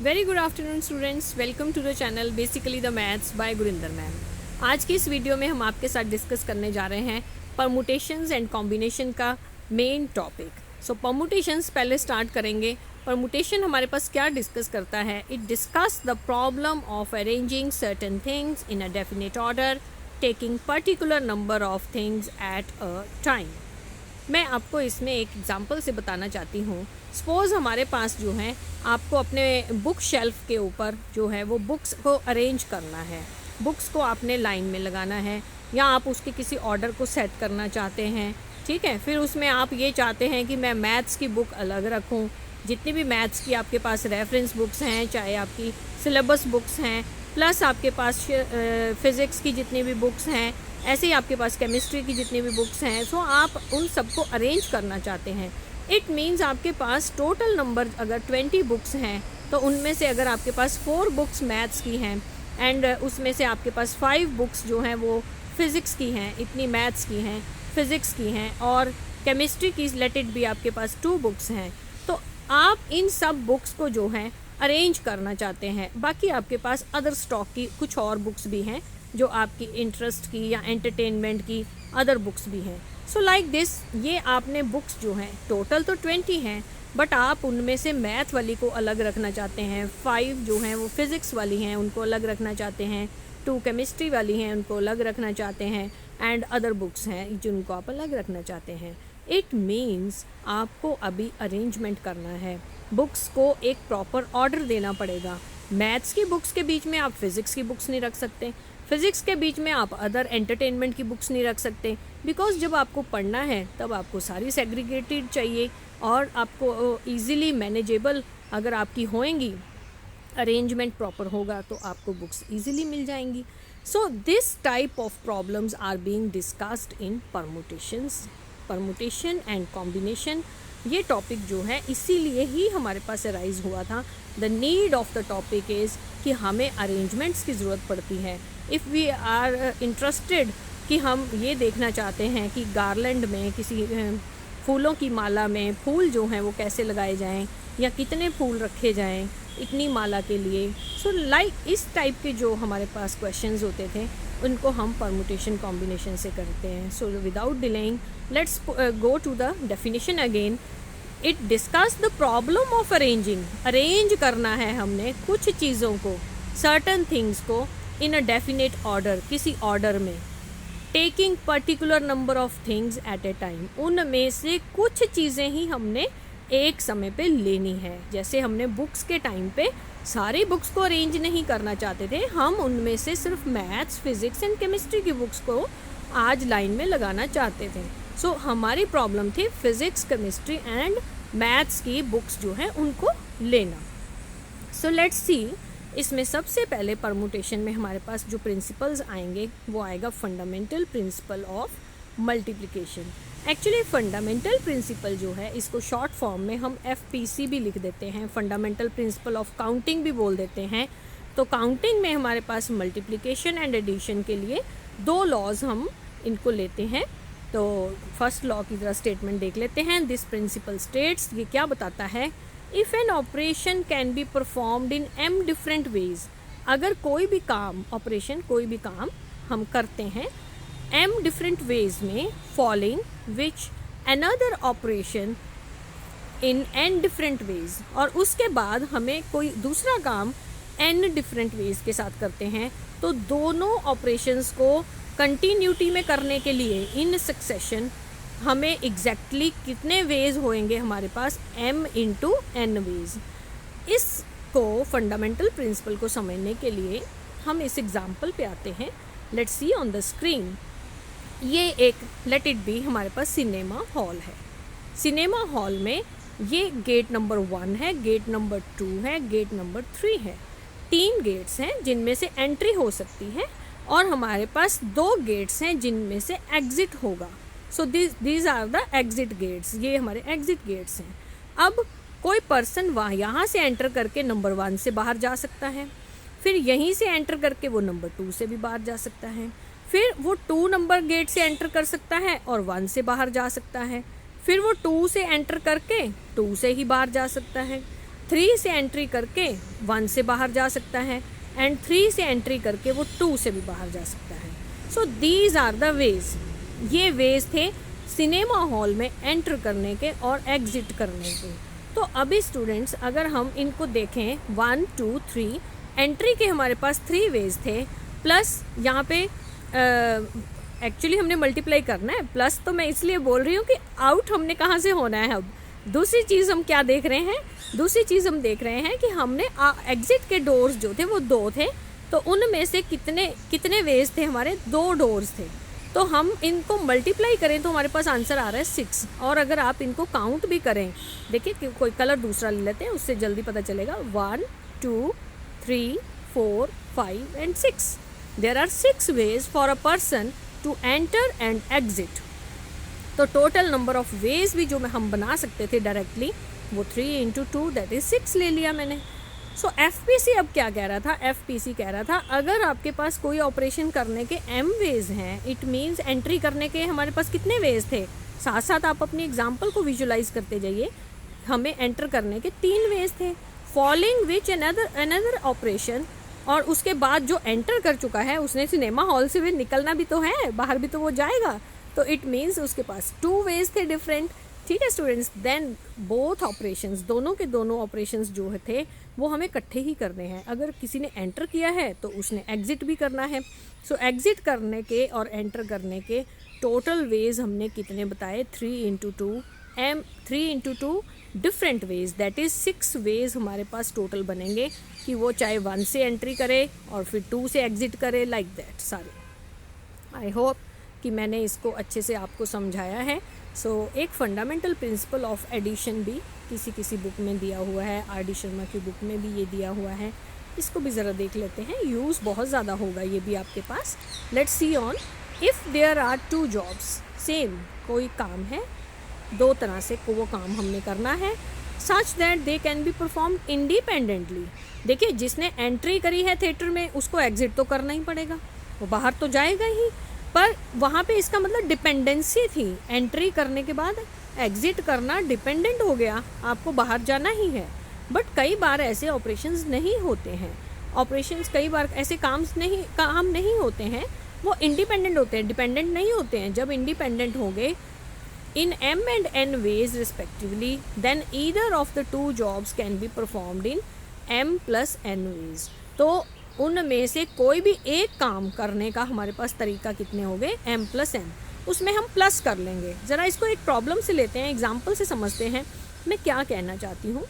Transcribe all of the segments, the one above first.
Very good afternoon students, welcome to the channel basically the maths by Gurinder ma'am. आज की इस video में हम आपके साथ डिस्कस करने जा रहे हैं परमुटेशंस एंड कॉम्बिनेशन का मेन टॉपिक। सो परमुटेशंस पहले स्टार्ट करेंगे। परमुटेशन हमारे पास क्या डिस्कस करता है? It discuss the problem of arranging certain things in a definite order taking particular number of things at a time. मैं आपको इसमें एक एग्जांपल से बताना चाहती हूँ। सपोज़ हमारे पास जो है, आपको अपने बुक शेल्फ के ऊपर जो है वो बुक्स को अरेंज करना है। बुक्स को आपने लाइन में लगाना है या आप उसके किसी ऑर्डर को सेट करना चाहते हैं, ठीक है। फिर उसमें आप ये चाहते हैं कि मैं मैथ्स की बुक अलग रखूँ। जितनी भी मैथ्स की आपके पास रेफरेंस बुक्स हैं, चाहे आपकी सिलेबस बुक्स हैं, प्लस आपके पास फिज़िक्स की जितनी भी बुक्स हैं, ऐसे ही आपके पास केमिस्ट्री की जितनी भी बुक्स हैं, सो आप उन सबको अरेंज करना चाहते हैं। इट मीन्स आपके पास टोटल नंबर अगर 20 बुक्स हैं, तो उनमें से अगर आपके पास 4 बुक्स मैथ्स की हैं एंड उसमें से आपके पास 5 बुक्स जो हैं वो फिज़िक्स की हैं, इतनी मैथ्स की हैं, फिज़िक्स की हैं, और केमिस्ट्री की लेट इट भी आपके पास 2 बुक्स हैं, तो आप इन सब बुक्स को जो है अरेंज करना चाहते हैं। बाकी आपके पास अदर स्टॉक की कुछ और बुक्स भी हैं जो आपकी इंटरेस्ट की या एंटरटेनमेंट की अदर बुक्स भी हैं। सो लाइक दिस, ये आपने बुक्स जो हैं टोटल तो 20 हैं, बट आप उनमें से मैथ वाली को अलग रखना चाहते हैं, 5 जो हैं वो फिज़िक्स वाली हैं उनको अलग रखना चाहते हैं, 2 केमिस्ट्री वाली हैं उनको अलग रखना चाहते हैं, एंड अदर बुक्स हैं जिनको आप अलग रखना चाहते हैं। इट मीन्स आपको अभी अरेंजमेंट करना है, बुक्स को एक प्रॉपर ऑर्डर देना पड़ेगा। मैथ्स की बुक्स के बीच में आप फिज़िक्स की बुक्स नहीं रख सकते, फिज़िक्स के बीच में आप अदर एंटरटेनमेंट की बुक्स नहीं रख सकते, बिकॉज जब आपको पढ़ना है तब आपको सारी सेग्रीगेटेड चाहिए और आपको ईज़िली मैनेजेबल अगर आपकी होएंगी, अरेंजमेंट प्रॉपर होगा तो आपको बुक्स ईज़िली मिल जाएंगी। So this type of problems are being discussed in permutation and combination. ये टॉपिक जो है इसीलिए ही हमारे पास अराइज हुआ था। The need of the topic is कि हमें अरेंजमेंट्स की ज़रूरत पड़ती है। इफ़ वी आर इंटरेस्टेड कि हम ये देखना चाहते हैं कि गार्लैंड में किसी फूलों की माला में फूल जो हैं वो कैसे लगाए जाएं या कितने फूल रखे जाएं इतनी माला के लिए, सो लाइक इस टाइप के जो हमारे पास क्वेश्चंस होते थे उनको हम परमुटेशन कॉम्बिनेशन से करते हैं। So without delaying let's go to the definition again. It discuss the problem of arranging. Arrange करना है हमने कुछ चीज़ों को, सर्टन थिंग्स को इन अ डेफिनेट ऑर्डर, किसी ऑर्डर में, taking particular number of things at a time. उनमें से कुछ चीज़ें ही हमने एक समय पे लेनी है। जैसे हमने बुक्स के टाइम पे सारी बुक्स को अरेंज नहीं करना चाहते थे, हम उनमें से सिर्फ मैथ्स, फिज़िक्स एंड केमिस्ट्री की बुक्स को आज लाइन में लगाना चाहते थे। सो हमारी प्रॉब्लम थी फिज़िक्स, केमिस्ट्री एंड मैथ्स की बुक्स जो हैं उनको लेना। सो लेट्स सी, इसमें सबसे पहले परमुटेशन में हमारे पास जो प्रिंसिपल्स आएंगे वो आएगा fundamental principle of multiplication. Actually fundamental principle जो है इसको शॉर्ट फॉर्म में हम FPC भी लिख देते हैं, फंडामेंटल प्रिंसिपल ऑफ काउंटिंग भी बोल देते हैं। तो काउंटिंग में हमारे पास मल्टीप्लिकेशन एंड एडिशन के लिए 2 लॉज हम इनको लेते हैं। तो फर्स्ट लॉ की तरह स्टेटमेंट देख लेते हैं। दिस प्रिंसिपल स्टेट्स, ये क्या बताता है? If an operation can be performed in m different ways, अगर कोई भी काम, ऑपरेशन कोई भी काम हम करते हैं m डिफरेंट वेज में, following which another operation in n different ways, और उसके बाद हमें कोई दूसरा काम n डिफरेंट वेज के साथ करते हैं, तो दोनों ऑपरेशंस को कंटिन्यूटी में करने के लिए इन सक्सेशन हमें एग्जैक्टली कितने वेज होंगे हमारे पास? m into n ways. इसको फंडामेंटल प्रिंसिपल को समझने के लिए हम इस एग्जाम्पल पे आते हैं। Let's see on the screen. ये एक लेट इट बी हमारे पास सिनेमा हॉल है। सिनेमा हॉल में ये गेट नंबर 1 है, गेट नंबर 2 है, गेट नंबर 3 है। 3 गेट्स हैं जिनमें से एंट्री हो सकती है और हमारे पास 2 गेट्स हैं जिनमें से एग्ज़िट होगा। So these are the exit gates, ये हमारे एग्ज़िट गेट्स हैं। अब कोई पर्सन वहाँ यहाँ से एंटर करके नंबर 1 से बाहर जा सकता है, फिर यहीं से एंटर करके वो नंबर 2 से भी बाहर जा सकता है, फिर वो 2 नंबर गेट से एंटर कर सकता है और 1 से बाहर जा सकता है, फिर वो 2 से एंटर करके 2 से ही बाहर जा सकता है, 3 से एंट्री करके 1 से बाहर जा सकता है, एंड 3 से एंट्री करके वो 2 से भी बाहर जा सकता है। So these are the ways, ये वेज थे सिनेमा हॉल में एंटर करने के और एग्जिट करने के। तो अभी स्टूडेंट्स अगर हम इनको देखें 1 2 3 एंट्री के हमारे पास 3 वेज थे, प्लस यहाँ पे एक्चुअली हमने मल्टीप्लाई करना है, प्लस तो मैं इसलिए बोल रही हूँ कि आउट हमने कहाँ से होना है। अब दूसरी चीज़ हम क्या देख रहे हैं, दूसरी चीज़ हम देख रहे हैं कि हमने एग्जिट के डोर्स जो थे वो 2 थे, तो उनमें से कितने वेज थे हमारे, 2 डोर्स थे। तो हम इनको मल्टीप्लाई करें तो हमारे पास आंसर आ रहा है 6। और अगर आप इनको काउंट भी करें, देखिए कोई कलर दूसरा ले लेते हैं, उससे जल्दी पता चलेगा। 1 2 3 4 5 and 6। There are 6 ways for a person to enter and exit. तो टोटल नंबर ऑफ वेज भी जो हम बना सकते थे डायरेक्टली वो 3 × 2 दैट इज 6 ले लिया मैंने। सो एफपीसी अब क्या कह रहा था, एफपीसी कह रहा था अगर आपके पास कोई ऑपरेशन करने के m वेज हैं, इट मीन्स एंट्री करने के हमारे पास कितने वेज थे, साथ साथ आप अपनी एग्जाम्पल को विजुलाइज करते जाइए। हमें एंटर करने के 3 वेज थे, फॉलोइंग विच अनदर ऑपरेशन, और उसके बाद जो एंटर कर चुका है उसने सिनेमा हॉल से भी निकलना भी तो है, बाहर भी तो वो जाएगा, तो इट मीन्स उसके पास 2 वेज थे डिफरेंट। ठीक है स्टूडेंट्स, देन बोथ ऑपरेशंस, दोनों के दोनों ऑपरेशंस जो थे वो हमें इकट्ठे ही करने हैं। अगर किसी ने एंटर किया है तो उसने एग्जिट भी करना है। सो एग्जिट करने के और एंटर करने के टोटल वेज हमने कितने बताए, 3 × 2 different ways, that is 6 ways हमारे पास टोटल बनेंगे कि वो चाहे 1 से एंट्री करे और फिर 2 से एग्जिट करे, लाइक दैट सारे। आई होप कि मैंने इसको अच्छे से आपको समझाया है। सो एक फंडामेंटल प्रिंसिपल ऑफ एडिशन भी किसी बुक में दिया हुआ है, R.D. शर्मा की बुक में भी ये दिया हुआ है, इसको भी ज़रा देख लेते हैं। यूज़ बहुत ज़्यादा होगा ये भी आपके पास। Let's see on, if there are 2 jobs, same कोई काम है, 2 तरह से को वो काम हमने करना है, such that they can be perform independently. देखिए जिसने एंट्री करी है थिएटर में उसको एग्जिट तो करना ही पड़ेगा, वो बाहर तो जाएगा ही, पर वहाँ पे इसका मतलब डिपेंडेंसी थी, एंट्री करने के बाद एग्जिट करना डिपेंडेंट हो गया, आपको बाहर जाना ही है। बट कई बार ऐसे ऑपरेशंस नहीं होते हैं, ऑपरेशंस कई बार ऐसे काम नहीं होते हैं, वो इंडिपेंडेंट होते हैं, डिपेंडेंट नहीं होते हैं। जब इंडिपेंडेंट हो गए in m and n ways respectively, then either of the 2 jobs can be performed in m plus n ways। तो उनमें से कोई भी एक काम करने का हमारे पास तरीका कितने हो गए, m plus n, उसमें हम प्लस कर लेंगे। ज़रा इसको एक प्रॉब्लम से लेते हैं, एग्जाम्पल से समझते हैं मैं क्या कहना चाहती हूँ।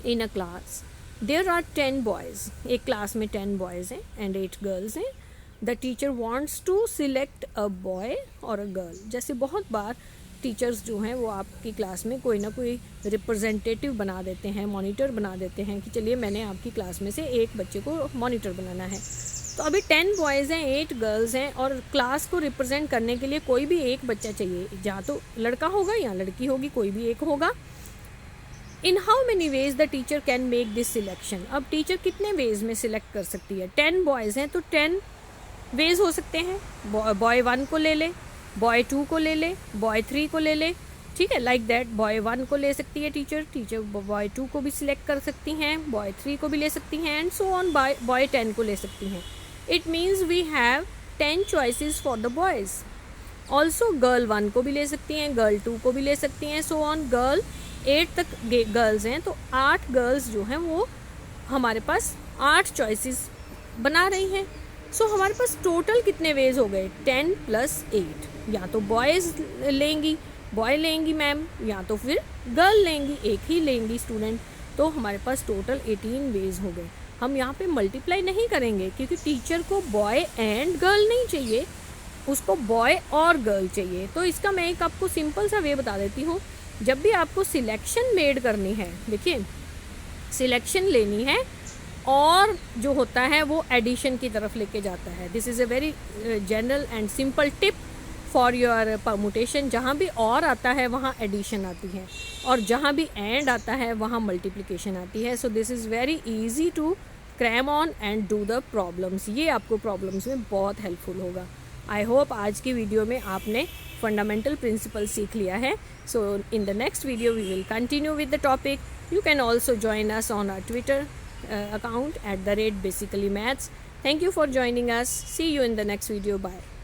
In a class there are 10 boys, एक क्लास में 10 बॉयज़ हैं एंड 8 गर्ल्स हैं। The teacher wants to select a boy और अ गर्ल। जैसे बहुत बार टीचर्स जो हैं वो आपकी क्लास में कोई ना कोई रिप्रेजेंटेटिव बना देते हैं, मॉनिटर बना देते हैं कि चलिए मैंने आपकी क्लास में से एक बच्चे को मॉनिटर बनाना है। तो अभी 10 बॉयज़ हैं, 8 गर्ल्स हैं, और क्लास को रिप्रेजेंट करने के लिए कोई भी एक बच्चा चाहिए, या तो लड़का होगा या लड़की होगी, कोई भी एक होगा। In how many ways the teacher can make this selection. अब टीचर कितने वेज में सिलेक्ट कर सकती है, 10 बॉयज़ हैं तो 10 वेज हो सकते हैं। बॉय 1 को ले ले, बॉय 2 को ले ले, बॉय 3 को ले ले, ठीक है, लाइक दैट। बॉय 1 को ले सकती है टीचर बॉय 2 को भी सिलेक्ट कर सकती हैं, बॉय 3 को भी ले सकती हैं, एंड सो ऑन, बॉय 10 को ले सकती हैं। It means we have 10 choices for the boys. Also girl 1 को भी ले सकती हैं, गर्ल 2 को भी ले सकती हैं, सो ऑन। गर्ल 8 तक गर्ल्स हैं तो 8 गर्ल्स जो हैं वो हमारे पास 8 चॉइसेस बना रही हैं। सो हमारे पास टोटल कितने वेज हो गए, 10 + 8। या तो बॉयज़ लेंगी, बॉय लेंगी मैम, या तो फिर गर्ल लेंगी, एक ही लेंगी स्टूडेंट। तो हमारे पास टोटल 18 वेज हो गए। हम यहाँ पे मल्टीप्लाई नहीं करेंगे क्योंकि टीचर को बॉय एंड गर्ल नहीं चाहिए, उसको बॉय और गर्ल चाहिए। तो इसका मैं एक आपको सिंपल सा वे बता देती हूँ। जब भी आपको सिलेक्शन मेड करनी है, देखिए सिलेक्शन लेनी है और जो होता है वो एडिशन की तरफ लेके जाता है। This is a very general and simple tip for your permutation. जहाँ भी और आता है वहाँ एडिशन आती है, और जहाँ भी एंड आता है वहाँ मल्टीप्लिकेशन आती है। So this is very easy to cram on and do the problems. ये आपको प्रॉब्लम्स में बहुत हेल्पफुल होगा। आई होप आज की वीडियो में आपने फंडामेंटल प्रिंसिपल सीख लिया है। So in the next video we will continue with the topic. You can also join us on our Twitter account @basicallymaths. Thank you for joining us. See you in the next video. Bye.